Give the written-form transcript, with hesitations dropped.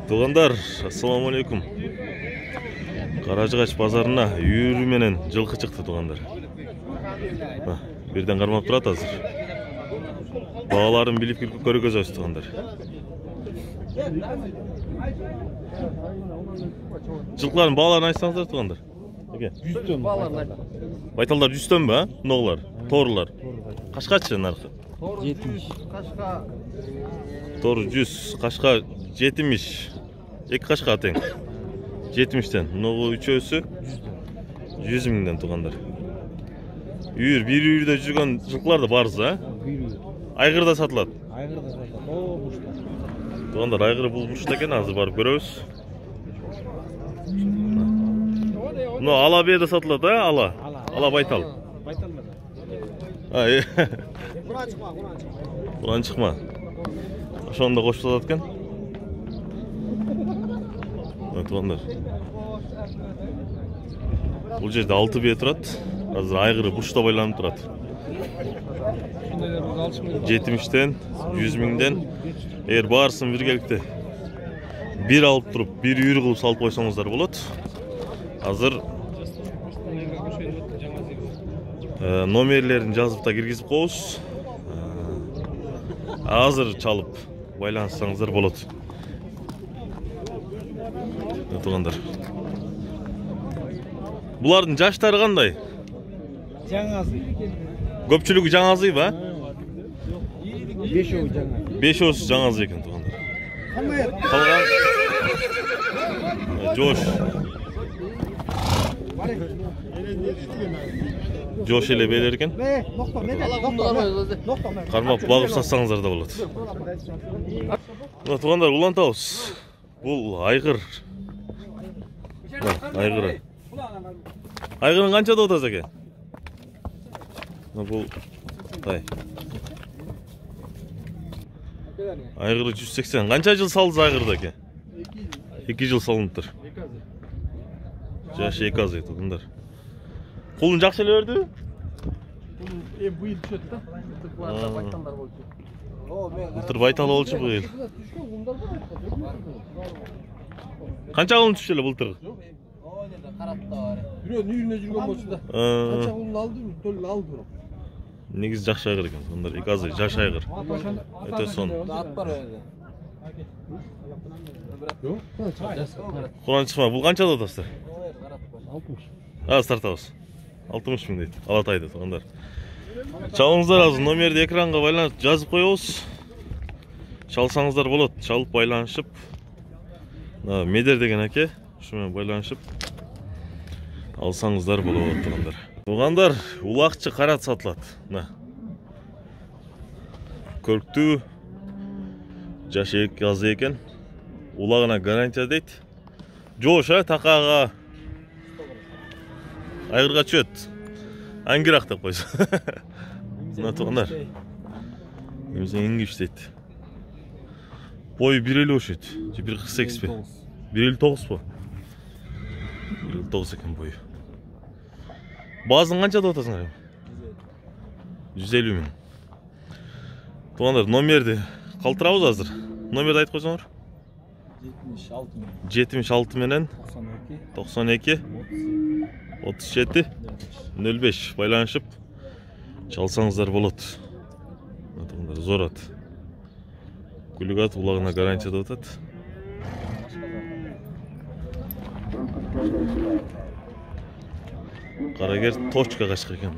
Тугандар, ассаламу алейкум. Каражыгач базарына үйүрү менен жылкы чыкты, тугандар. Бирден кармап турат азыр. Бааларын билип көргөзөбүз, тугандар. Жылкылардын бааларын айтсаңыздар, тугандар. 100 төн бааларын. Байталдар 100 төнбү, а? Ноолар, торлар. Кашкачы наркы? 70. Кашка. Тор 100, кашка 70. Эки кашка тең. 70тен. Ногу үчөөсү 100 миңден, тугандар. Бир үйүрдө жүргөн жылкылар да барсыз, а? Айгыр да сатылат. Айгыр да сатылат. О, бушта. Тугандар, айгыр бул бушта экен, азыр барып көрөбүз. Ала бerde сатылат, а? Ала байтал. Байталмады. Буран чыкма. Ошондо кошулат экен. Тугандар. Бул жерде 6 бие турат. Азыр айгыры бушта байланып турат. 70тен, 100 миңден. Эгер баарысын биргеликте бир алып туруп, бир үйүр кылып салып койсоңуздар болот. Азыр номерлерин жазып да киргизип коебуз. Азыр чалып байланышсаңыздар болот. Тугандар. Булардын жаштары кандай? Жаңасы. Көпчүлүгү жаңазы ба? 5 жаңа. 5 жаңазы экен, тугандар. Калган Жош эле белер экен. Кармап багып сатсаңыздар да болот. Тугандар, улантабыз. Бул айгыр. Айгыры. Айгырын канчада отасыз экен? Бул айгыры 180. Канча жыл салдыңыз айгырды эке? 2 жыл салыныптыр. Жашы 2 аз экен, тугандар. Кулун жакшы эле бердиби? Быйыл түшөт да. Байталдар болчу. Былтыр байтал болчу быйыл. Канча кулун түшүп эле былтыр? Бирөө үйүнө жүргөн болчу да. Канча кулун алды, төл алды. Негизи жакшы айгыр экен, тугандар. 2 аз жаш айгыр. Өтө сон. Ат бар өзү. Куран чыкма, бул канчада атасыздар? 60. Аз тартабыз. 60 миң дейт. Алатайды, тугандар. Чалыңыздар, азыр номерди экранга байланып жазып коебуз. Чалсаңыздар болот. Чалып байланышып. Медер деген аке, ушу менен байланышып алсаңыздар болот, тугандар. Тугандар, улакчы карат сатылат. Көрктүү жаш 2 аз экен. Улагына гарантия дейт. Жош, такага айгырга чөт. Аңгирак деп койсо. Тугандар. Эмсе эңгиштейт. Бою 1.50 болушут. 1.48 бе? 1.59 бу? 1.59 экен бою. Баазын канчада атасыңар? 150 миң. Тугандар, номерди калтырабыз азыр. Номерди айтып койсоңор. 76 менен 92 37 05 байланышып чалсаңыздар болот. Тугандар, зор ат. Күлүк ат, улагына гарантия деп атат. Карагер точка качка экен.